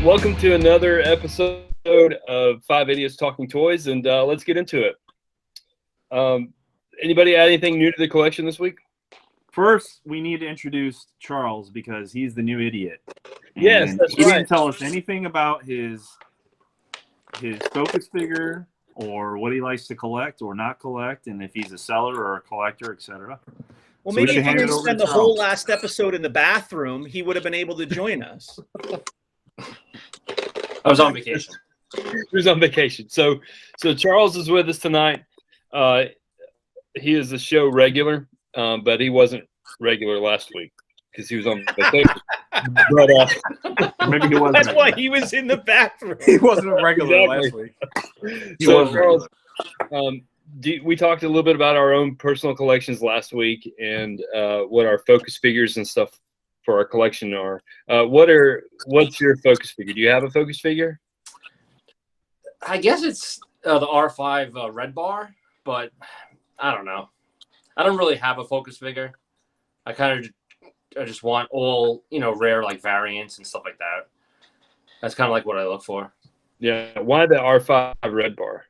welcome to another episode of Five Idiots Talking Toys, and let's get into it. Anybody add anything new to the collection this week? First, we need to introduce Charles because he's the new idiot. Yes, And that's he right. didn't tell us anything about his focus figure or what he likes to collect or not collect, and if he's a seller or a collector, etc. Well, So maybe we if should he hand it didn't over spend to the whole Charles. last episode in the bathroom, he would have been able to join us. I was on vacation. He was on vacation. So Charles is with us tonight. He is a show regular, but he wasn't regular last week because he was on vacation. But Maybe he wasn't. That's why he was in the bathroom. He wasn't a regular Exactly. last week. So Charles, we talked a little bit about our own personal collections last week and what our focus figures and stuff for our collection are. What's your focus figure? Do you have a focus figure? I guess it's the R5 Red Bar, but I don't know. I don't really have a focus figure. I just want all, rare like variants and stuff like that. That's kind of like what I look for. Yeah. Why the R5 Red Bar?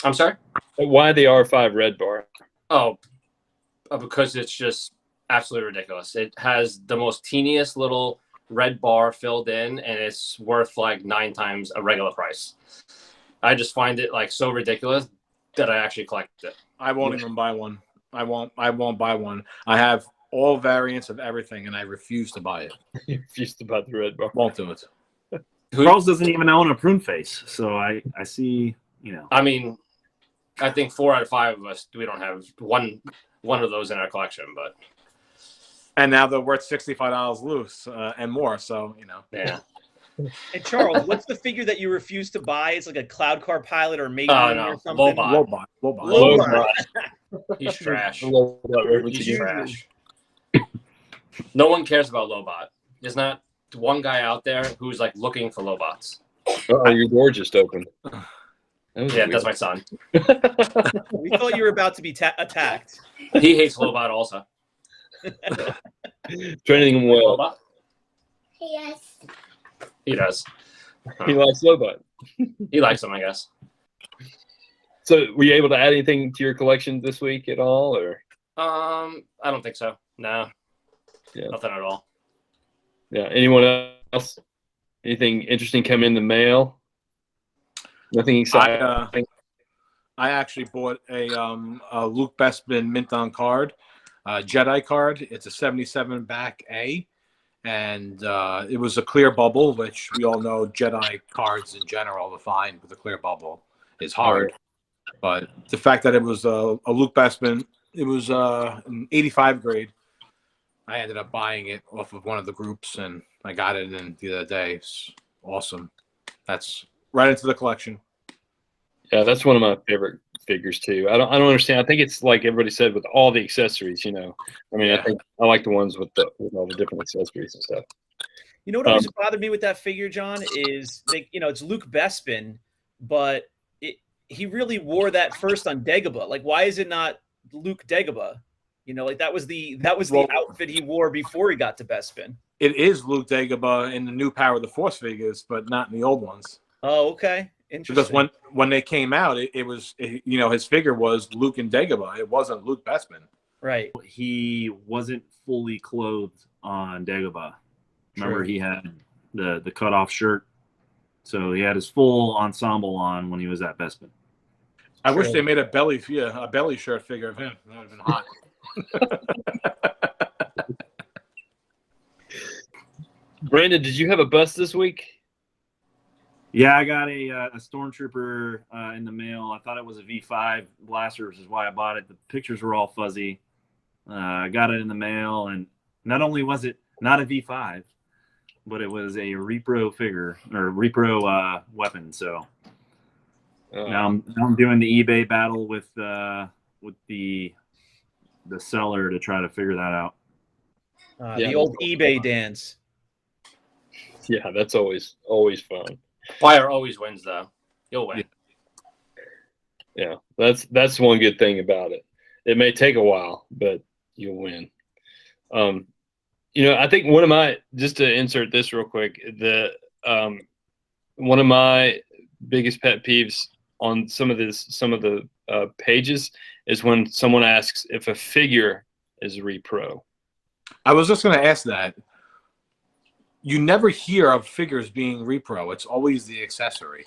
I'm sorry? Why the R5 Red Bar? Oh, because it's just absolutely ridiculous. It has the most teeniest little red bar filled in, and it's worth like 9 times a regular price. I just find it like so ridiculous that I actually collect it. I won't even buy one. I won't buy one. I have all variants of everything, and I refuse to buy it. You refuse to buy the Red Bar. Won't do it. Charles doesn't even own a prune face, so I see, I mean, I think 4 out of 5 of us, we don't have one of those in our collection, but And now they're worth $65 loose and more. So yeah. And Charles, what's the figure that you refuse to buy? It's like a Cloud Car Pilot or Maiden no. or something? Lobot. Lobot. He's trash. Lobot. He's trash. No one cares about Lobot. There's not one guy out there who's like looking for Lobots. Oh, your door just opened. Yeah, that's my son. We thought you were about to be attacked. He hates Lobot also. Training him well. Lobot? Yes. He does. He likes Lobot. He likes them, I guess. So, were you able to add anything to your collection this week at all, or? I don't think so. No. Yeah. Nothing at all. Yeah. Anyone else? Anything interesting come in the mail? Nothing exciting. I actually bought a Luke Bespin mint on card, Jedi card. It's a 77 back A, and it was a clear bubble, which we all know Jedi cards in general to find with a clear bubble is hard. But the fact that it was a Luke Bespin, it was an 85 grade. I ended up buying it off of one of the groups, and I got it in the other day. It's awesome. That's right into the collection. Yeah, that's one of my favorite figures too. I don't understand. I think it's like everybody said with all the accessories. I mean, Yeah. I think I like the ones with all the different accessories and stuff. You know what always bothered me with that figure, John, is it's Luke Bespin, but he really wore that first on Dagobah. Like, why is it not Luke Dagobah? That was the outfit he wore before he got to Bespin. It is Luke Dagobah in the new Power of the Force figures, but not in the old ones. Oh, okay. Interesting. Because when they came out, it was his figure was Luke and Dagobah. It wasn't Luke Bespin. Right. he wasn't fully clothed on Dagobah. Remember, he had the cut-off shirt, so he had his full ensemble on when he was at Bespin. I wish they made a belly shirt figure of him. That would have been hot. Brandon, did you have a bust this week? Yeah, I got a Stormtrooper in the mail. I thought it was a V5 blaster, which is why I bought it. The pictures were all fuzzy. I got it in the mail, and not only was it not a V5, but it was a repro figure or repro weapon. So now I'm doing the eBay battle with the seller to try to figure that out. The old eBay dance. Yeah, that's always fun. Fire always wins, though. You'll win. Yeah, that's one good thing about it. It may take a while, but you'll win. I think one of my, just to insert this real quick, one of my biggest pet peeves on some of the pages is when someone asks if a figure is repro. I was just going to ask that. You never hear of figures being repro. It's always the accessory.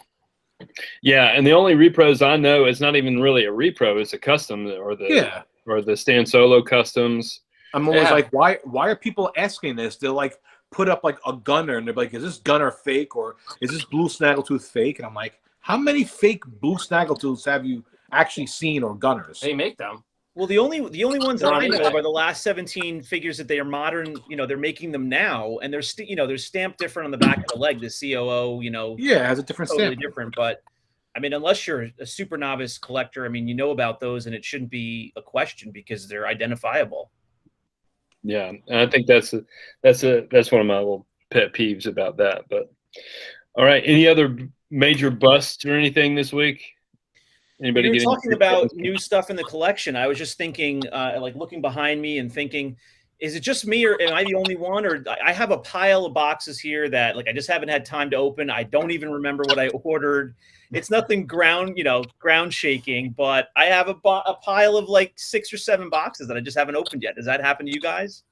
Yeah, and the only repros I know is not even really a repro; it's a custom or the Stan Solo customs. I'm always like, why are people asking this? They'll like put up like a gunner and they're like, is this gunner fake or is this blue snaggletooth fake? And I'm like, how many fake blue snaggletooths have you actually seen or gunners? They make them. Well, the only ones that They're I on know eBay. of are the last 17 figures that they are modern. They're making them now, and they're they're stamped different on the back of the leg. The COO, Yeah, it has a different totally stamp. different. But I mean, unless you're a super novice collector, I mean, you know about those, and it shouldn't be a question because they're identifiable. Yeah, and I think that's one of my little pet peeves about that. But all right, any other major busts or anything this week? Anybody You're getting talking about new stuff in the collection. I was just thinking, like looking behind me and thinking, is it just me or am I the only one? Or I have a pile of boxes here that like I just haven't had time to open. I don't even remember what I ordered. It's nothing ground shaking, but I have a pile of like 6 or 7 boxes that I just haven't opened yet. Does that happen to you guys?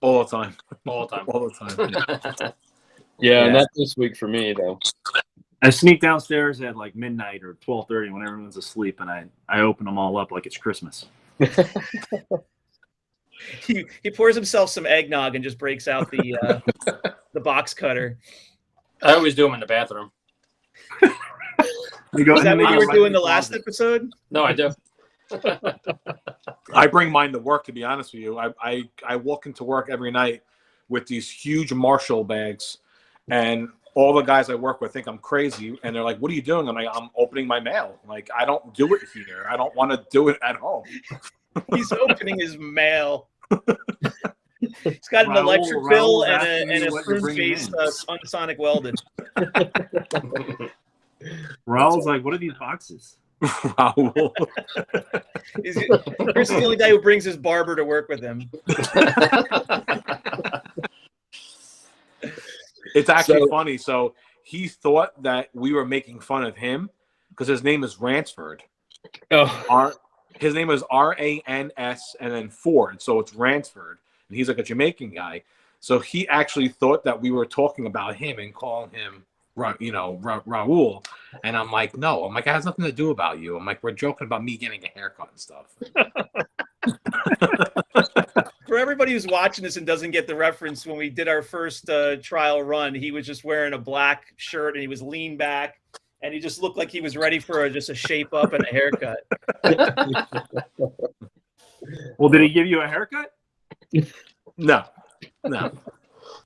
All the time. All the time. All the time. Yeah, not this week for me though. I sneak downstairs at like midnight or 12:30 when everyone's asleep, and I open them all up like it's Christmas. He pours himself some eggnog and just breaks out the box cutter. I always do them in the bathroom. Is that what you were doing the last episode? No, I do. I bring mine to work, to be honest with you. I walk into work every night with these huge Marshall bags, and all the guys I work with think I'm crazy, and they're like, "What are you doing?" I'm like, "I'm opening my mail. Like, I don't do it here. I don't want to do it at home." He's opening his mail. He's got an electric bill and a prune-faced unsonic welded. Raul's like, "What are these boxes?" Raul. Chris is the only guy who brings his barber to work with him. It's actually funny. So he thought that we were making fun of him because his name is Ransford. Oh. His name is R-A-N-S and then Ford. So it's Ransford. And he's like a Jamaican guy. So he actually thought that we were talking about him and calling him, Raul. And I'm like, no. I'm like, it has nothing to do about you. I'm like, we're joking about me getting a haircut and stuff. For everybody who's watching this and doesn't get the reference, when we did our first trial run, he was just wearing a black shirt and he was leaned back and he just looked like he was ready for just a shape up and a haircut. Well, did he give you a haircut? No.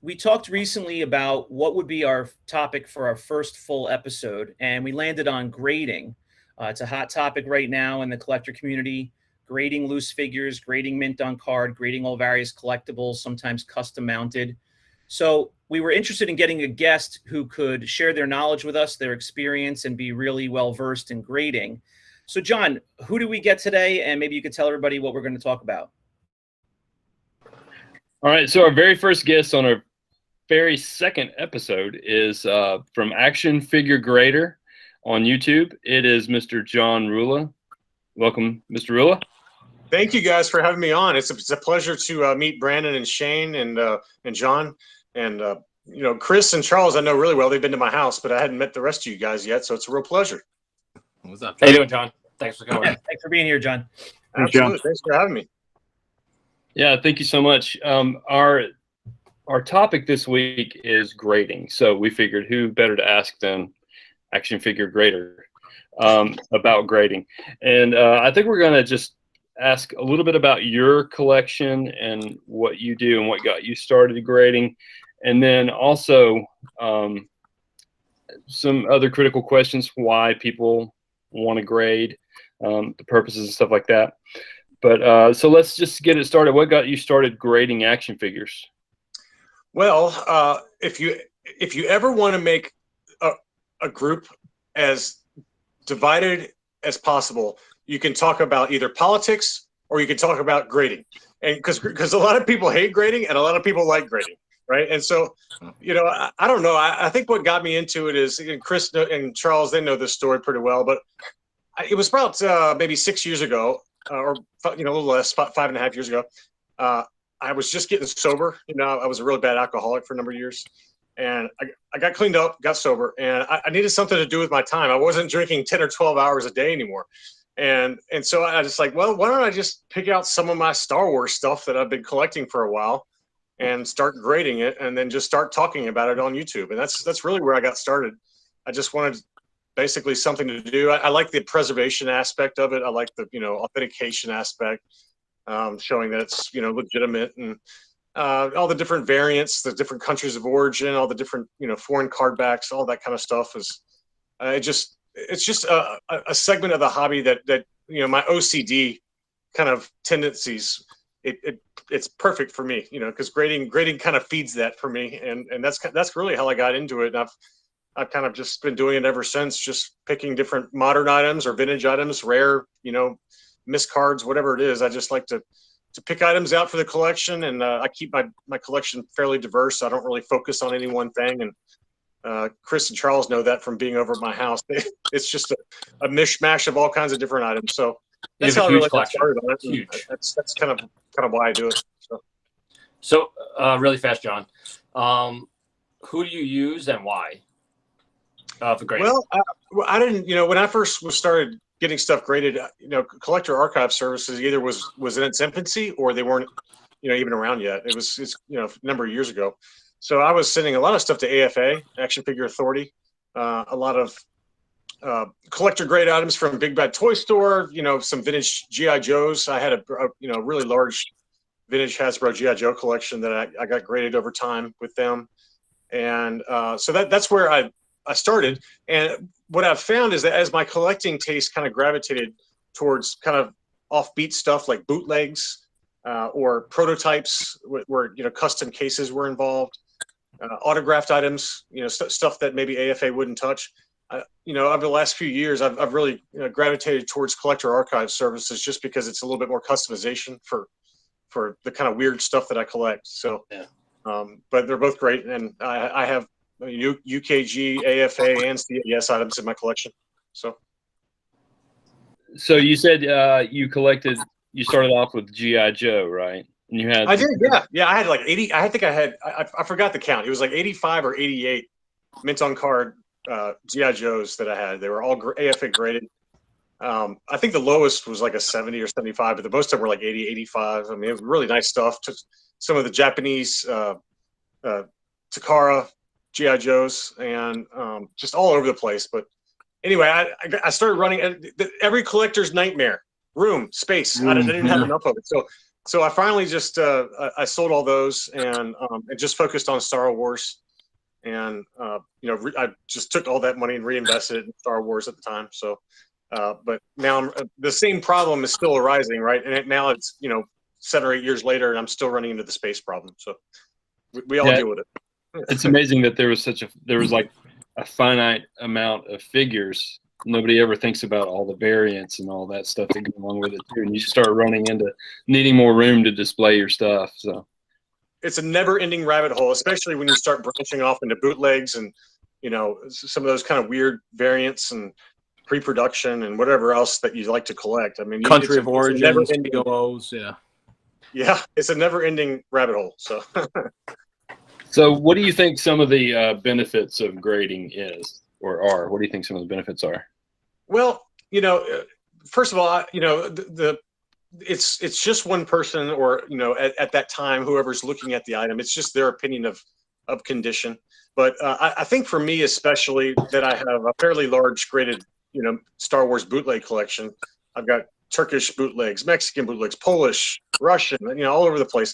We talked recently about what would be our topic for our first full episode, and we landed on grading. It's a hot topic right now in the collector community. Grading loose figures, grading mint on card, grading all various collectibles, sometimes custom mounted. So we were interested in getting a guest who could share their knowledge with us, their experience, and be really well-versed in grading. So John, who do we get today? And maybe you could tell everybody what we're going to talk about. All right, so our very first guest on our very second episode is from Action Figure Grader on YouTube. It is Mr. John Rula. Welcome, Mr. Rula. Thank you guys for having me on. It's a pleasure to meet Brandon and Shane and John and Chris and Charles. I know really well. They've been to my house, but I hadn't met the rest of you guys yet, so it's a real pleasure. What's up, How you doing, John? Thanks for coming. Thanks for being here, John. Absolutely. Thanks for having me. Yeah, thank you so much. Our topic this week is grading. So we figured who better to ask than Action Figure Grader about grading. And I think we're going to just ask a little bit about your collection and what you do and what got you started grading. And then also some other critical questions, why people want to grade, the purposes and stuff like that. But so let's just get it started. What got you started grading action figures? Well, if you ever want to make a group as divided as possible, you can talk about either politics or you can talk about grading, and because a lot of people hate grading and a lot of people like grading. right? And so, I don't know. I think what got me into it is, and Chris and Charles, they know this story pretty well, but it was about maybe 6 years ago, or a little less, 5.5 years ago. I was just getting sober. I was a really bad alcoholic for a number of years, and I got cleaned up, got sober, and I needed something to do with my time. I wasn't drinking 10 or 12 hours a day anymore. And so I just like, well, why don't I just pick out some of my Star Wars stuff that I've been collecting for a while and start grading it, and then just start talking about it on YouTube. And that's really where I got started. I just wanted basically something to do. I like the preservation aspect of it. I like the, authentication aspect, showing that it's, legitimate, and all the different variants, the different countries of origin, all the different, foreign card backs, all that kind of stuff is it's just a segment of the hobby that my OCD kind of tendencies, it's perfect for me, because grading kind of feeds that for me, and that's really how I got into it. And I've kind of just been doing it ever since, just picking different modern items or vintage items, rare, missed cards, whatever it is. I just like to pick items out for the collection, and I keep my collection fairly diverse. I don't really focus on any one thing, and Chris and Charles know that from being over at my house. It's just a mishmash of all kinds of different items. So that's how I really got started on it. Huge. That's kind of why I do it. So really fast, John. Who do you use and why? For grading. Well, I didn't. When I first started getting stuff graded, collector archive services either was in its infancy, or they weren't, even around yet. It's a number of years ago. So I was sending a lot of stuff to AFA, Action Figure Authority, a lot of collector grade items from Big Bad Toy Store, some vintage G.I. Joes. I had a really large vintage Hasbro G.I. Joe collection that I got graded over time with them. And so that's where I started. And what I've found is that as my collecting taste kind of gravitated towards kind of offbeat stuff like bootlegs or prototypes where custom cases were involved, autographed items, stuff that maybe AFA wouldn't touch. Over the last few years, I've really gravitated towards collector archive services, just because it's a little bit more customization for the kind of weird stuff that I collect. So, yeah. But they're both great, and I have UKG, AFA, and CAS items in my collection. So you said you started off with G.I. Joe, right? And you had I did, yeah. I had like 80. I think I forgot the count. It was like 85 or 88 mint on card G.I. Joes that I had. They were all AFA graded. I think the lowest was like a 70 or 75, but the most of them were like 80, 85. I mean, it was really nice stuff. Just some of the Japanese Takara G.I. Joes, and just all over the place. But anyway, I started running every collector's nightmare: room, space. I didn't have enough of it. So I finally just I sold all those and just focused on Star Wars. And I just took all that money and reinvested it in Star Wars at the time. So, but now the same problem is still arising, right? And now it's 7 or 8 years later, and I'm still running into the space problem. So we all deal with it. It's amazing that there was like a finite amount of figures. Nobody ever thinks about all the variants and all that stuff that go along with it too. And you start running into needing more room to display your stuff. So it's a never-ending rabbit hole, especially when you start branching off into bootlegs and some of those kind of weird variants and pre-production and whatever else that you like to collect. I mean, country of origin, COOs, yeah, it's a never-ending rabbit hole. So. So what do you think some of the benefits of grading is or are? What do you think some of the benefits are? Well, first of all, it's just one person, or at that time, whoever's looking at the item, it's just their opinion of condition. But I think for me especially, that I have a fairly large graded Star Wars bootleg collection. I've got Turkish bootlegs, Mexican bootlegs, Polish, Russian, all over the place.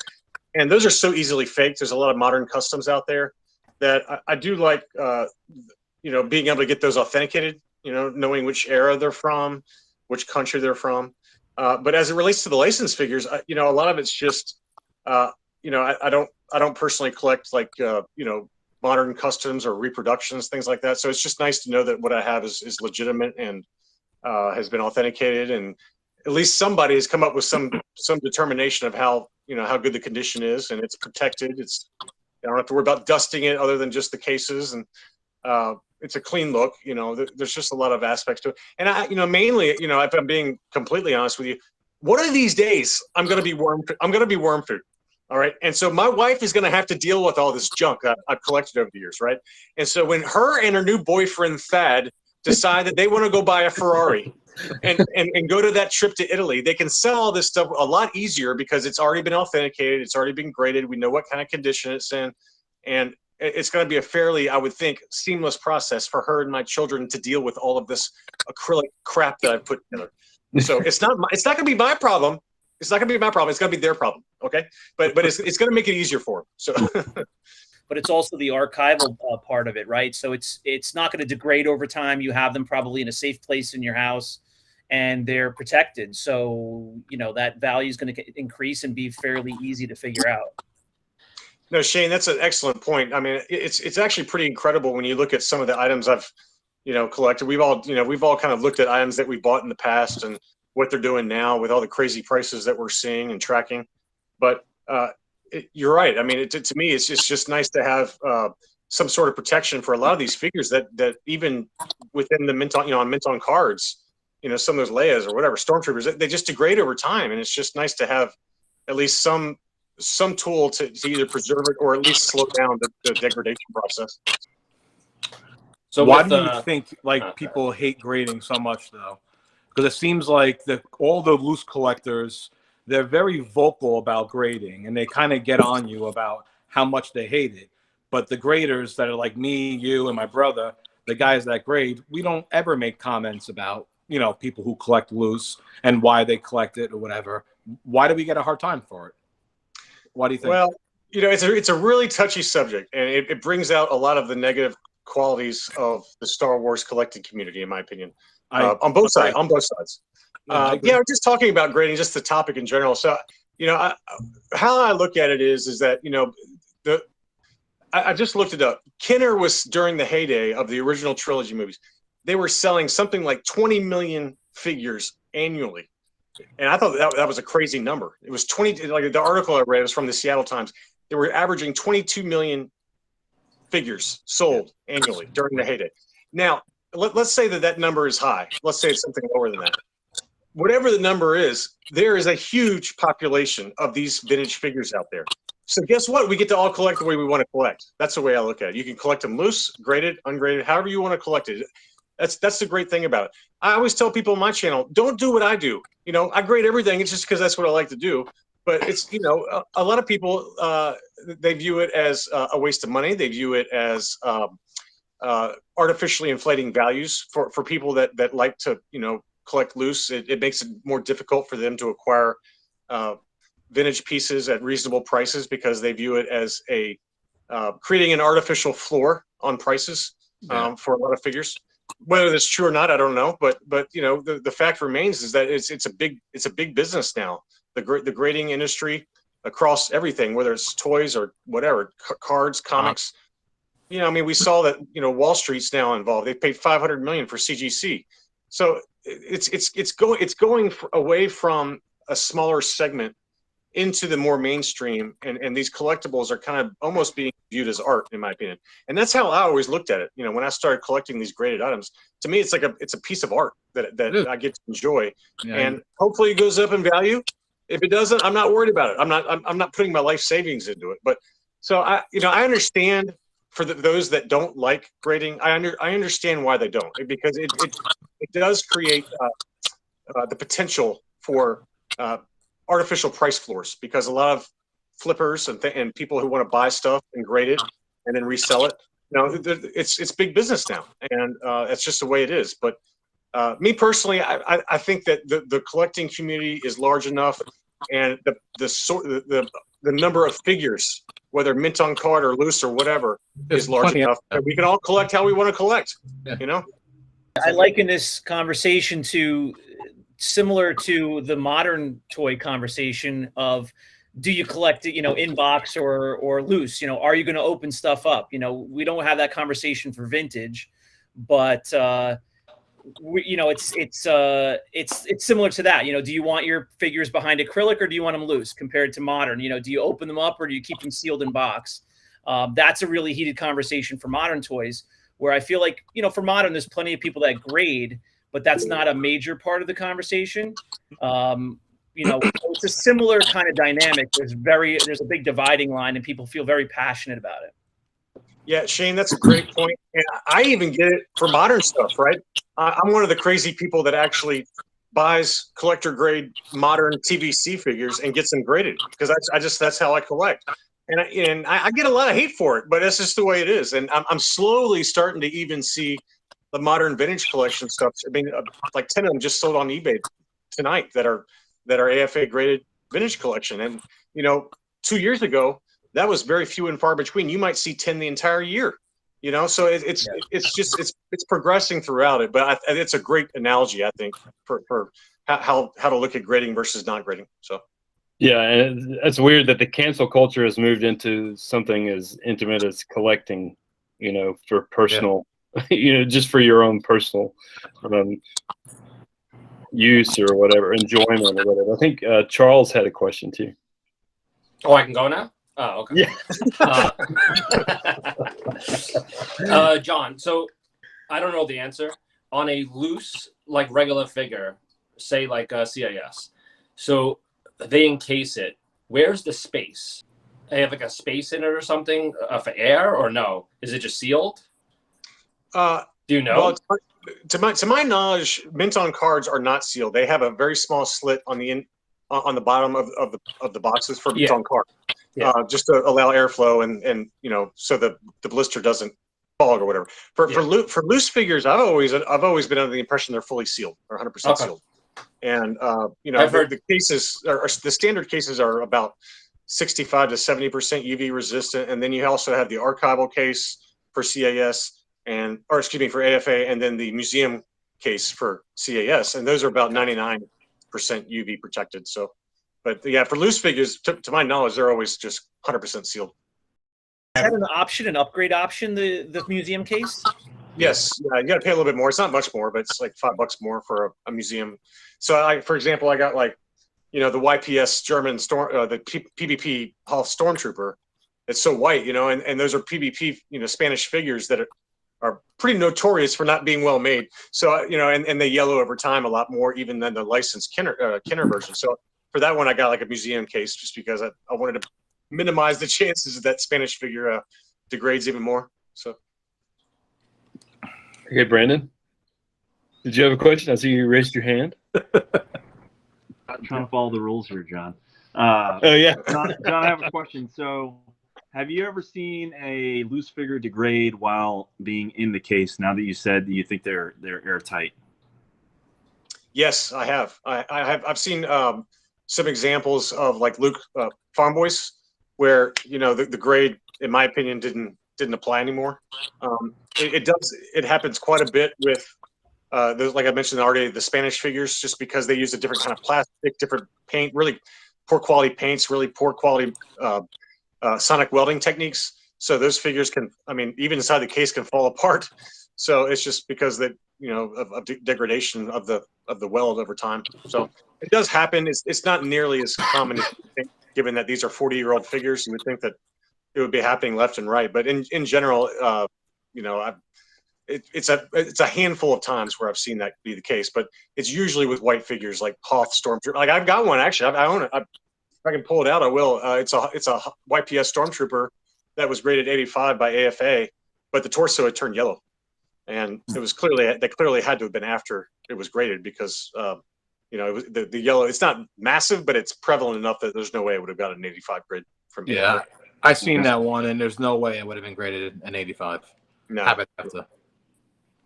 And those are so easily faked. There's a lot of modern customs out there that I do like, being able to get those authenticated, knowing which era they're from, which country they're from. But as it relates to the licensed figures, a lot of it's just, I don't personally collect like, modern customs or reproductions, things like that. So it's just nice to know that what I have is legitimate and has been authenticated, and at least somebody has come up with some determination of how good the condition is, and it's protected. It's I don't have to worry about dusting it other than just the cases, and it's a clean look. There's just a lot of aspects to it. And mainly, if I'm being completely honest with you, one of these days I'm going to be worm food. All right. And so my wife is going to have to deal with all this junk that I've collected over the years. Right. And so when her and her new boyfriend, Thad, decide that they want to go buy a Ferrari and go to that trip to Italy, they can sell all this stuff a lot easier because it's already been authenticated. It's already been graded. We know what kind of condition it's in. And it's going to be a fairly, I would think, seamless process for her and my children to deal with all of this acrylic crap that I've put together. So it's not going to be my problem. It's not going to be my problem. It's going to be their problem. Okay. But it's going to make it easier for them. So. But it's also the archival part of it, right? So it's not going to degrade over time. You have them probably in a safe place in your house, and they're protected. So that value is going to increase and be fairly easy to figure out. No, Shane, that's an excellent point. I mean, it's actually pretty incredible when you look at some of the items I've collected. We've all kind of looked at items that we bought in the past and what they're doing now with all the crazy prices that we're seeing and tracking. But you're right. I mean, to me, it's just nice to have some sort of protection for a lot of these figures that even within the mint on cards, some of those Leias or whatever stormtroopers, they just degrade over time, and it's just nice to have at least some tool to either preserve it or at least slow down the degradation process. So why do you think people hate grading so much though? Because it seems like all the loose collectors, they're very vocal about grading, and they kind of get on you about how much they hate it. But the graders that are like me, you, and my brother, the guys that grade, we don't ever make comments about, people who collect loose and why they collect it or whatever. Why do we get a hard time for it? Why do you think? Well, it's a really touchy subject, and it brings out a lot of the negative qualities of the Star Wars collecting community, in my opinion, on both sides. We're just talking about grading, just the topic in general. So, how I look at it is that, I just looked it up. Kenner was during the heyday of the original trilogy movies. They were selling something like 20 million figures annually. And I thought that was a crazy number. It was 20, like the article I read was from the Seattle Times. They were averaging 22 million figures sold annually during the heyday. Now, let's say that number is high. Let's say it's something lower than that. Whatever the number is, there is a huge population of these vintage figures out there. So guess what? We get to all collect the way we want to collect. That's the way I look at it. You can collect them loose, graded, ungraded, however you want to collect it. That's the great thing about it. I always tell people on my channel, don't do what I do. I grade everything. It's just because that's what I like to do. But it's, a lot of people, they view it as a waste of money. They view it as artificially inflating values for people that like to, collect loose. It makes it more difficult for them to acquire vintage pieces at reasonable prices because they view it as creating an artificial floor on prices for a lot of figures. Whether that's true or not, I don't know. But the fact remains is that it's a big business now. The grading industry across everything, whether it's toys or whatever, cards, comics. We saw that Wall Street's now involved. They paid $500 million for CGC. So it's going away from a smaller segment into the more mainstream, and these collectibles are kind of almost being viewed as art, in my opinion. And that's how I always looked at it. When I started collecting these graded items, to me, it's a piece of art that I get to enjoy, and hopefully it goes up in value. If it doesn't, I'm not worried about it. I'm not putting my life savings into it. But so I understand for those that don't like grading. I understand why they don't, because it does create the potential for artificial price floors, because a lot of flippers and people who want to buy stuff and grade it and then resell it, it's big business now, and it's just the way it is. But me personally, I think that the collecting community is large enough, and the number of figures, whether mint on card or loose or whatever, is large enough that we can all collect how we want to collect. I liken this conversation to similar to the modern toy conversation of, do you collect it, in box or loose? Are you going to open stuff up? We don't have that conversation for vintage, but it's similar to that. Do you want your figures behind acrylic, or do you want them loose compared to modern? Do you open them up, or do you keep them sealed in box? That's a really heated conversation for modern toys, where I feel like, for modern, there's plenty of people that grade, but that's not a major part of the conversation. It's a similar kind of dynamic. There's a big dividing line, and people feel very passionate about it. Yeah, Shane, that's a great point. And I even get it for modern stuff, right? I'm one of the crazy people that actually buys collector grade modern TVC figures and gets them graded, because that's how I collect. And I get a lot of hate for it, but that's just the way it is. And I'm slowly starting to even see the modern vintage collection stuff. I mean, like 10 of them just sold on eBay tonight that are AFA graded vintage collection. And 2 years ago, that was very few and far between. You might see 10 the entire year, so it's progressing throughout it. But it's a great analogy, I think, for how to look at grading versus not grading. So yeah, and it's weird that the cancel culture has moved into something as intimate as collecting, for personal, just for your own personal use or whatever, enjoyment or whatever. I think Charles had a question too. Oh, I can go now? Oh, okay. Yeah. John, so I don't know the answer. On a loose, like regular figure, say like CIS, so they encase it. Where's the space? They have like a space in it or something for air, or no? Is it just sealed? Do you know? Well, to my knowledge, mint on cards are not sealed. They have a very small slit on the bottom of the boxes for mint on card. Yeah. Just to allow airflow and so the blister doesn't fog or whatever. For loose figures, I've always been under the impression they're fully sealed or 100% sealed. And I've heard the cases the standard cases are about 65 to 70% UV resistant, and then you also have the archival case for CAS for AFA, and then the museum case for CAS, and those are about 99% UV protected. So. But yeah, for loose figures, to my knowledge, they're always just 100% sealed. Is that an upgrade option, the museum case? Yes, you got to pay a little bit more. It's not much more, but it's like $5 more for a museum. So for example, I got the YPS German the PvP Hoth Stormtrooper. It's so white, and those are PvP, Spanish figures that are pretty notorious for not being well made. So and they yellow over time a lot more even than the licensed Kenner version. So for that one, I got like a museum case just because I wanted to minimize the chances that Spanish figure degrades even more. So. Okay, Brandon, did you have a question? I see you raised your hand. I'm trying to follow the rules here, John. Oh yeah, John, I have a question. So, have you ever seen a loose figure degrade while being in the case? Now that you said that you think they're airtight. Yes, I have. I've seen some examples of like Luke Farm Boys, where the grade, in my opinion, didn't apply anymore. It happens quite a bit with those, like I mentioned already, the Spanish figures, just because they use a different kind of plastic, different paint, really poor quality paints, really poor quality sonic welding techniques. So those figures even inside the case can fall apart. So it's just because that of degradation of the weld over time. So it does happen. It's not nearly as common as you think, given that these are 40-year-old figures. You would think that it would be happening left and right, but in general, it's a handful of times where I've seen that be the case. But it's usually with white figures like Hoth Stormtrooper. Like I've got one actually. I own it. If I can pull it out, I will. It's a YPS Stormtrooper that was graded 85 by AFA, but the torso had turned yellow. And it was clearly had to have been after it was graded because it was the yellow. It's not massive, but it's prevalent enough that there's no way it would have got an 85 grade from. Yeah, I seen that one, and there's no way it would have been graded an 85. No.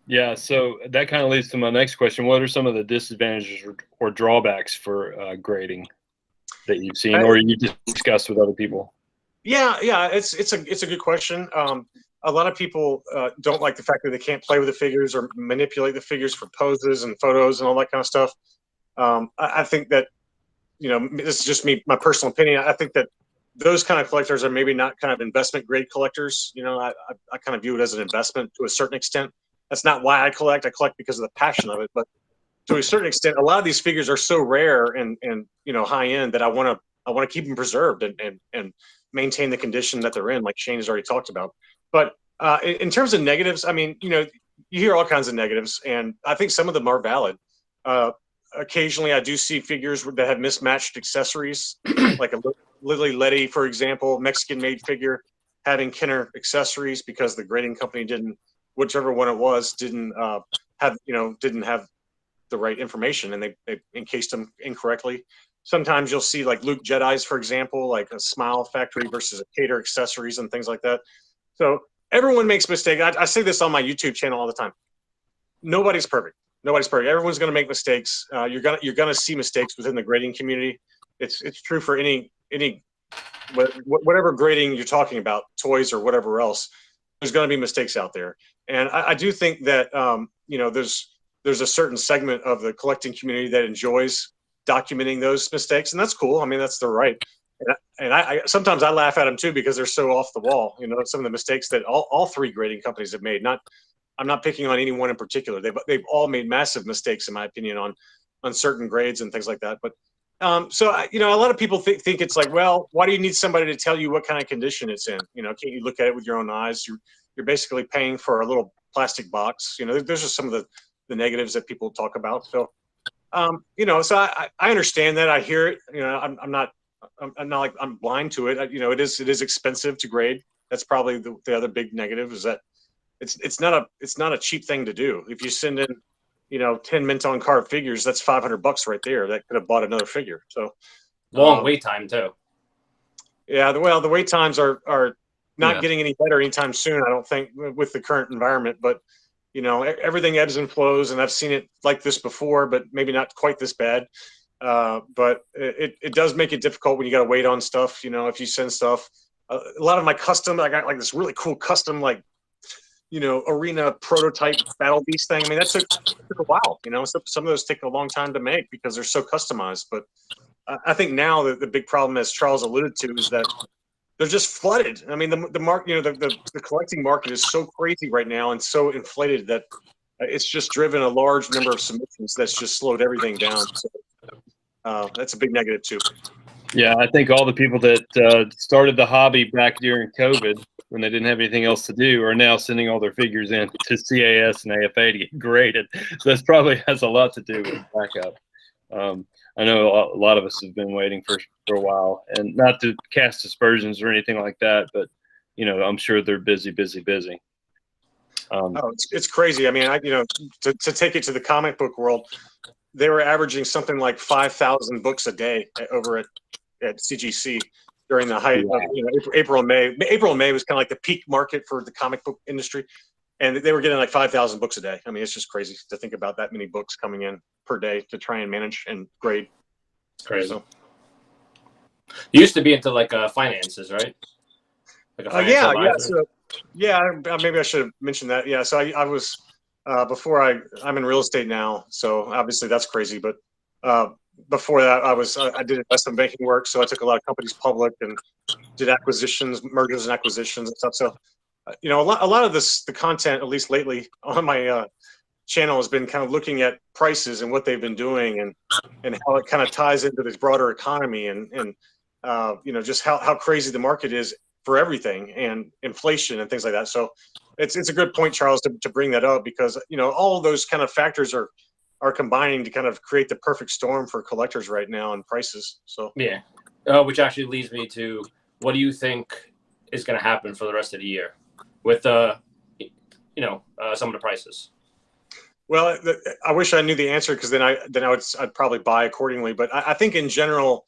Yeah. So that kind of leads to my next question: what are some of the disadvantages or drawbacks for grading that you've seen or you discussed with other people? Yeah, it's a good question. A lot of people don't like the fact that they can't play with the figures or manipulate the figures for poses and photos and all that kind of stuff. I think that, this is just my personal opinion. I think that those kind of collectors are maybe not kind of investment grade collectors. I kind of view it as an investment to a certain extent. That's not why I collect. I collect because of the passion of it. But to a certain extent, a lot of these figures are so rare and high end that I want want to keep them preserved and maintain the condition that they're in, like Shane has already talked about. But in terms of negatives, I mean, you hear all kinds of negatives, and I think some of them are valid. Occasionally, I do see figures that have mismatched accessories, like a Lily Letty, for example, Mexican-made figure having Kenner accessories because the grading company whichever one it was, didn't have the right information, and they encased them incorrectly. Sometimes you'll see like Luke Jedi's, for example, like a Smile Factory versus a Cater accessories and things like that. So everyone makes mistakes. I say this on my YouTube channel all the time. Nobody's perfect. Nobody's perfect. Everyone's going to make mistakes. You're gonna see mistakes within the grading community. It's true for any whatever grading you're talking about, toys or whatever else. There's going to be mistakes out there, and I do think that there's a certain segment of the collecting community that enjoys documenting those mistakes, and that's cool. I mean, that's their right. And I sometimes I laugh at them too because they're so off the wall. Some of the mistakes that all three grading companies have made. I'm not picking on any one in particular. They've all made massive mistakes, in my opinion, on certain grades and things like that. But so a lot of people think it's like, well, why do you need somebody to tell you what kind of condition it's in? Can't you look at it with your own eyes? You're basically paying for a little plastic box. Those are some of the negatives that people talk about. So so I understand that. I hear it. I'm not like I'm blind to it. It is expensive to grade. That's probably the other big negative is that it's not a cheap thing to do. If you send in 10 mint on card figures, that's $500 right there. That could have bought another figure. So long wait time too. Yeah, the wait times are not getting any better anytime soon, I don't think, with the current environment. But everything ebbs and flows, and I've seen it like this before, but maybe not quite this bad. But it does make it difficult when you got to wait on stuff. If you send stuff, a lot of my custom, I got like this really cool custom arena prototype battle beast thing. I mean, that took a while. Some of those take a long time to make because they're so customized. But I think now the big problem, as Charles alluded to, is that they're just flooded. I mean, the market, the collecting market is so crazy right now and so inflated that it's just driven a large number of submissions that's just slowed everything down. So that's a big negative too. Yeah, I think all the people that started the hobby back during COVID, when they didn't have anything else to do, are now sending all their figures in to CAS and AFA to get graded. So this probably has a lot to do with backup. I know a lot of us have been waiting for a while, and not to cast aspersions or anything like that, but I'm sure they're busy. It's crazy. I mean, to take it to the comic book world, they were averaging something like 5,000 books a day over at CGC during the height of April and May. April and May was kind of like the peak market for the comic book industry, and they were getting like 5,000 books a day. I mean, it's just crazy to think about that many books coming in per day to try and manage and grade. It's crazy. So, you used to be into like finances, right? Like a financial advisor? Maybe I should have mentioned that. Yeah, so I was before I'm in real estate now, so obviously that's crazy. But before that, I did investment banking work, so I took a lot of companies public and did mergers and acquisitions and stuff. So a lot of the content, at least lately on my channel, has been kind of looking at prices and what they've been doing and how it kind of ties into this broader economy and just how crazy the market is for everything and inflation and things like that. So it's a good point, Charles, to bring that up because all of those kind of factors are combining to kind of create the perfect storm for collectors right now and prices. So yeah, which actually leads me to, what do you think is going to happen for the rest of the year with some of the prices? Well, I wish I knew the answer because then I'd probably buy accordingly. But I think in general,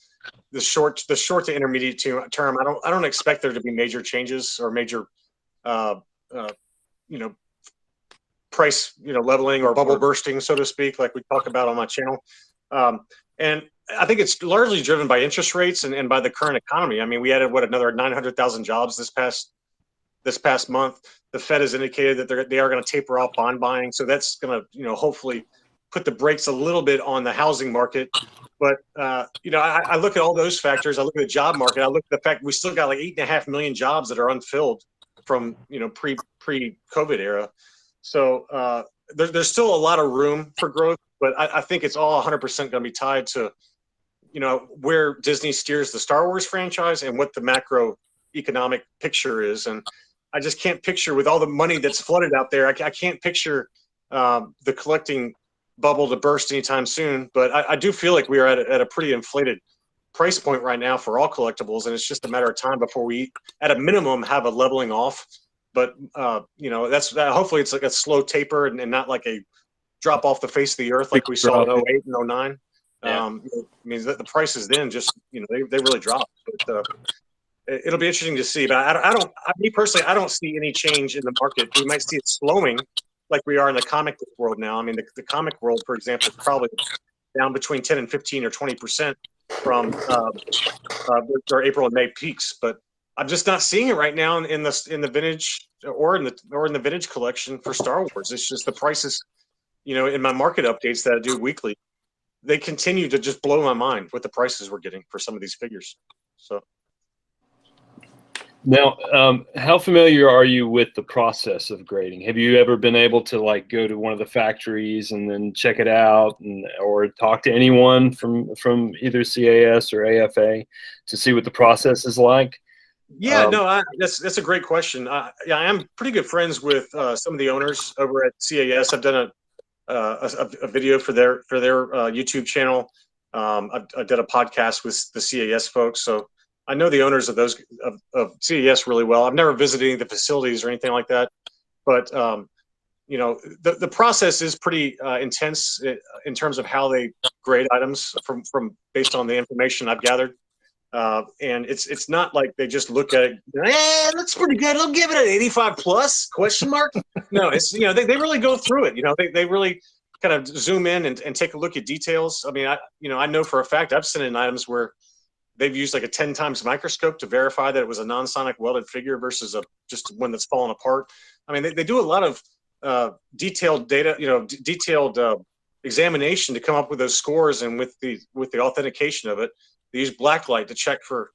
the short to intermediate term, I don't expect there to be major changes or major price leveling or bubble bursting, so to speak, like we talk about on my channel. And I think it's largely driven by interest rates and by the current economy. I mean, we added another 900,000 jobs this past month. The Fed has indicated that they are going to taper off bond buying, so that's going to hopefully put the brakes a little bit on the housing market. But I look at all those factors. I look at the job market. I look at the fact we still got like 8.5 million jobs that are unfilled from pre-COVID era. So there's still a lot of room for growth, but I think it's all 100% going to be tied to where Disney steers the Star Wars franchise and what the macroeconomic picture is. And I just can't picture, with all the money that's flooded out there, I can't picture the collecting bubble to burst anytime soon. But I do feel like we are at a pretty inflated price point right now for all collectibles, and it's just a matter of time before we, at a minimum, have a leveling off. But that's hopefully it's like a slow taper and not like a drop off the face of the earth like we saw in 08 and 09. Yeah. It means that the prices then just they really dropped. But it'll be interesting to see. But me personally, I don't see any change in the market. We might see it slowing like we are in the comic book world now. I mean, the comic world, for example, is probably down between 10 and 15 or 20% from our April and May peaks. But I'm just not seeing it right now in the vintage or in the vintage collection for Star Wars. It's just the prices, in my market updates that I do weekly, they continue to just blow my mind with the prices we're getting for some of these figures. So. Now, how familiar are you with the process of grading? Have you ever been able to go to one of the factories and then check it out, or talk to anyone from either CAS or AFA to see what the process is like? Yeah, no, that's a great question. I am pretty good friends with some of the owners over at CAS. I've done a video for their YouTube channel. I did a podcast with the CAS folks, so I know the owners of CAS really well. I've never visited any of the facilities or anything like that, but the process is pretty intense in terms of how they grade items from based on the information I've gathered. And it's not like they just look at it. That's pretty good. I'll give it an 85 plus ? No, it's they really go through it. They really kind of zoom in and take a look at details. I mean, I know for a fact I've sent in items where they've used like a 10 times microscope to verify that it was a non-sonic welded figure versus just one that's fallen apart. I mean, they do a lot of detailed data, detailed examination to come up with those scores, and with the authentication of it. They use blacklight to check for,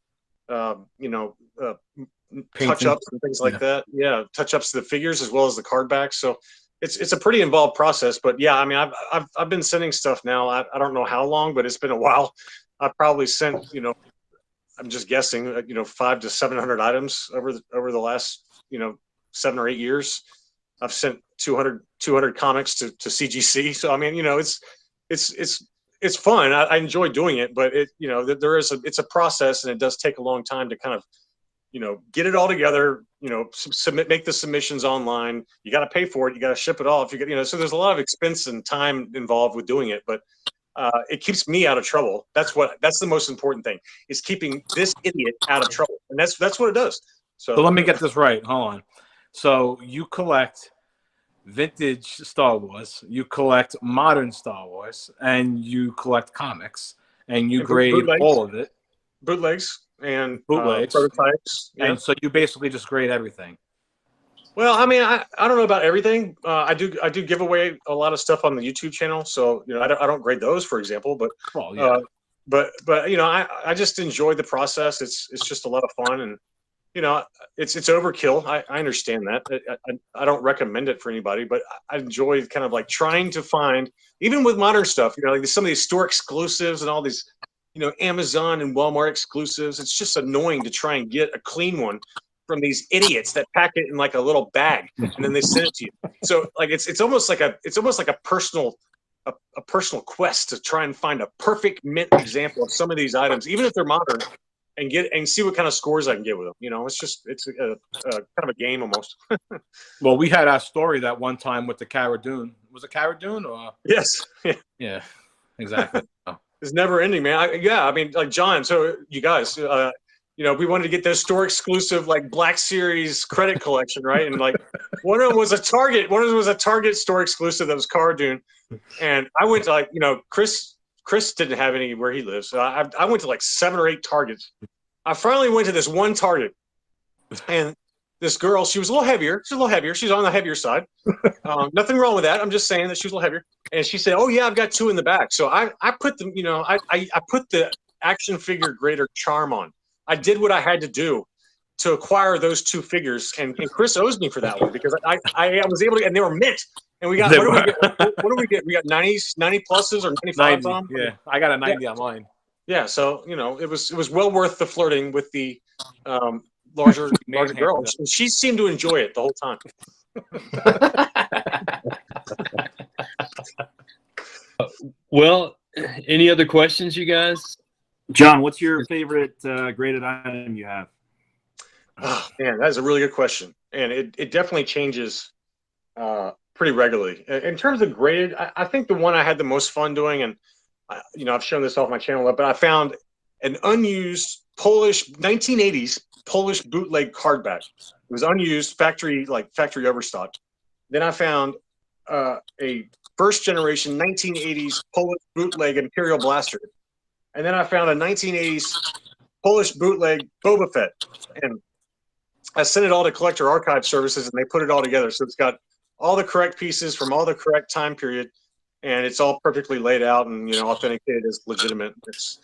touch-ups and things like that. Yeah, touch-ups to the figures as well as the card backs. So it's a pretty involved process. But yeah, I mean, I've been sending stuff now. I don't know how long, but it's been a while. I've probably sent, I'm just guessing, 500 to 700 items over the last, 7 or 8 years. I've sent 200 comics to CGC. So I mean, it's fun. I enjoy doing it, but it's a process, and it does take a long time to kind of, get it all together, make the submissions online. You got to pay for it. You got to ship it off. So there's a lot of expense and time involved with doing it, but it keeps me out of trouble. That's the most important thing, is keeping this idiot out of trouble. And that's what it does. So let me get this right. Hold on. So you collect vintage Star Wars, you collect modern Star Wars, and you collect comics, and you grade bootlegs, all of it. Bootlegs and bootlegs, prototypes. Yeah. And so you basically just grade everything. Well, I mean, I don't know about everything. I do give away a lot of stuff on the YouTube channel, so I don't grade those, for example. But but I just enjoy the process. It's just a lot of fun, and it's overkill. I understand that. I don't recommend it for anybody, but I enjoy kind of like trying to find, even with modern stuff, like some of these store exclusives and all these, Amazon and Walmart exclusives. It's just annoying to try and get a clean one from these idiots that pack it in like a little bag and then they send it to you. So like it's almost like a personal quest to try and find a perfect mint example of some of these items, even if they're modern, and see what kind of scores I can get with them. It's a kind of a game almost. Well, we had our story that one time with the Cara Dune. Was it Cara Dune or? Yes. Yeah, exactly. It's never ending, man. I mean, like John. So you guys, we wanted to get those store exclusive like Black Series credit collection, right? And like one of them was a Target. One of them was a Target store exclusive that was Cara Dune. And I went to Chris didn't have any where he lives. So I went to like 7 or 8 Targets. I finally went to this one Target, and this girl, she was a little heavier. She's on the heavier side. Nothing wrong with that. I'm just saying that she was a little heavier. And she said, "Oh yeah, I've got 2 in the back." So I put them, I put the action figure grader charm on. I did what I had to do to acquire those 2 figures, and Chris owes me for that one because I was able to, and they were mint. And we got what do we get? We got 90 pluses or 95s on. Yeah, I got a 90 on mine. Yeah, so it was well worth the flirting with the larger girl. She seemed to enjoy it the whole time. Well, any other questions, you guys? John, what's your favorite graded item you have? Oh, man, that is a really good question, and it definitely changes pretty regularly. In terms of graded, I think the one I had the most fun doing, and I've shown this off my channel, but I found an unused Polish 1980s Polish bootleg card back. It was unused, factory overstock. Then I found a first generation 1980s Polish bootleg Imperial Blaster, and then I found a 1980s Polish bootleg Boba Fett, and I sent it all to Collector Archive Services, and they put it all together. So it's got all the correct pieces from all the correct time period, and it's all perfectly laid out and authenticated as legitimate. It's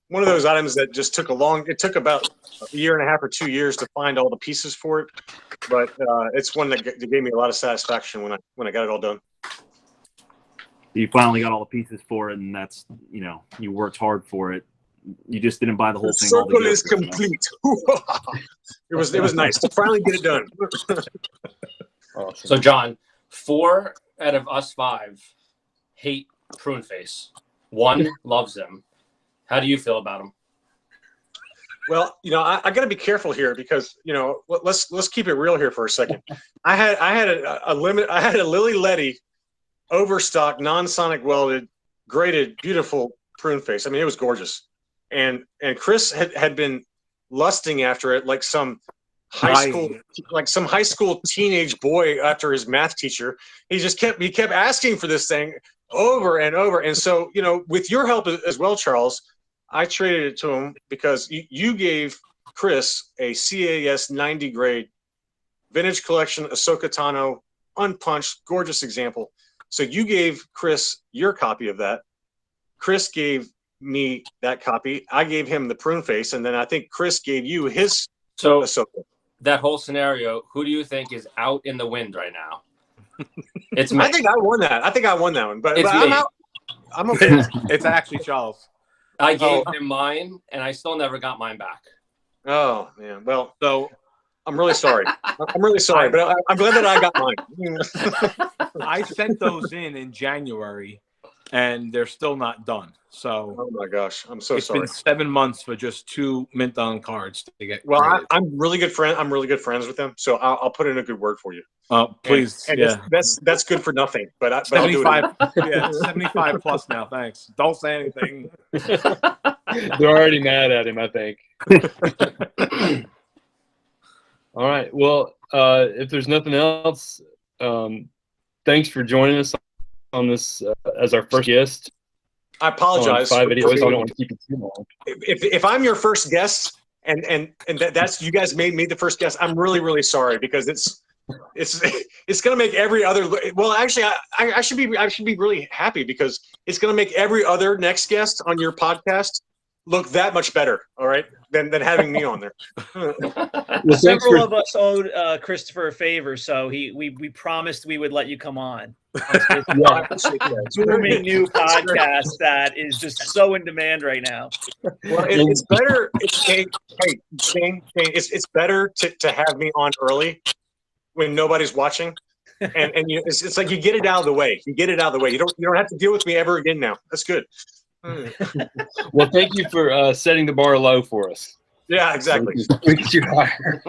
one of those items that just took it took about a year and a half or 2 years to find all the pieces for it, but it's one that gave me a lot of satisfaction when I got it all done. You finally got all the pieces for it, and that's you worked hard for it. You just didn't buy the whole thing. The circle is complete. It was nice to finally get it done. Awesome. So, John, 4 out of us 5 hate Pruneface. 1 loves him. How do you feel about him? Well, I got to be careful here because let's keep it real here for a second. I had a Lily Letty overstock, non-sonic welded, graded, beautiful Pruneface. I mean, it was gorgeous. And Chris had been lusting after it like some high school teenage boy after his math teacher. He kept asking for this thing over and over. And so, with your help as well, Charles, I traded it to him because you gave Chris a CAS 90 grade vintage collection Ahsoka Tano, unpunched, gorgeous example. So you gave Chris your copy of that. Chris gave me that copy. I gave him the Pruneface, and then I think Chris gave you his Ahsoka. That whole scenario, who do you think is out in the wind right now? It's me. I think I won that. one, but It's I'm me. out. I'm okay. It's actually Charles. I gave him mine, and I still never got mine back. Oh man. Well, So I'm really sorry. I'm really sorry, but I'm glad that I got mine. I sent those in January, and they're still not done. So Oh my gosh, I'm so it's sorry. been 7 months for just 2 mint on cards to get. Well, graded. I'm really good friends with them, so I'll put in a good word for you. Please, And yeah. that's good for nothing. But I'll do it. 75, yeah, 75 plus now. Thanks. Don't say anything. They're already mad at him, I think. All right. Well, if there's nothing else, thanks for joining us on this as our first guest. I apologize. 5 videos. I don't want to keep it too long. If I'm your first guest and that's you guys made me the first guest, I'm really, really sorry because it's going to make every other. Well, actually, I should be really happy because it's going to make every other next guest on your podcast look that much better. All right, than having me on there. Well, Several of us owed Christopher a favor, so we promised we would let you come on. I appreciate that. Booming new podcast that is just so in demand right now. Well, it's better. Shane, it's better to have me on early when nobody's watching, and it's like you get it out of the way. You don't have to deal with me ever again now. That's good. Well, thank you for setting the bar low for us. Yeah, exactly. We get you higher.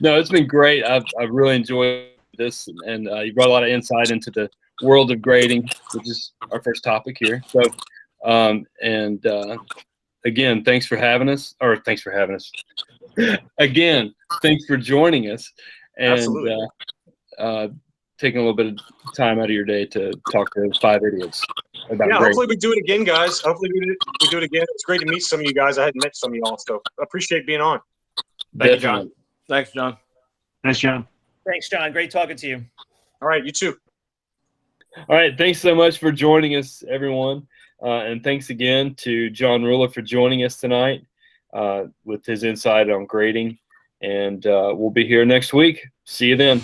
No, it's been great. I've really enjoyed this, and you brought a lot of insight into the world of grading, which is our first topic here. So, again, thanks for having us. Again, thanks for joining us, and taking a little bit of time out of your day to talk to 5 idiots about grading. Hopefully we do it again, guys. Hopefully we do it again. It's great to meet some of you guys. I hadn't met some of y'all, so I appreciate being on. Thank you, John. Thanks, John. Thanks, John. Thanks, John. Great talking to you. All right, you too. All right, thanks so much for joining us, everyone. And thanks again to John Rula for joining us tonight with his insight on grading. And we'll be here next week. See you then.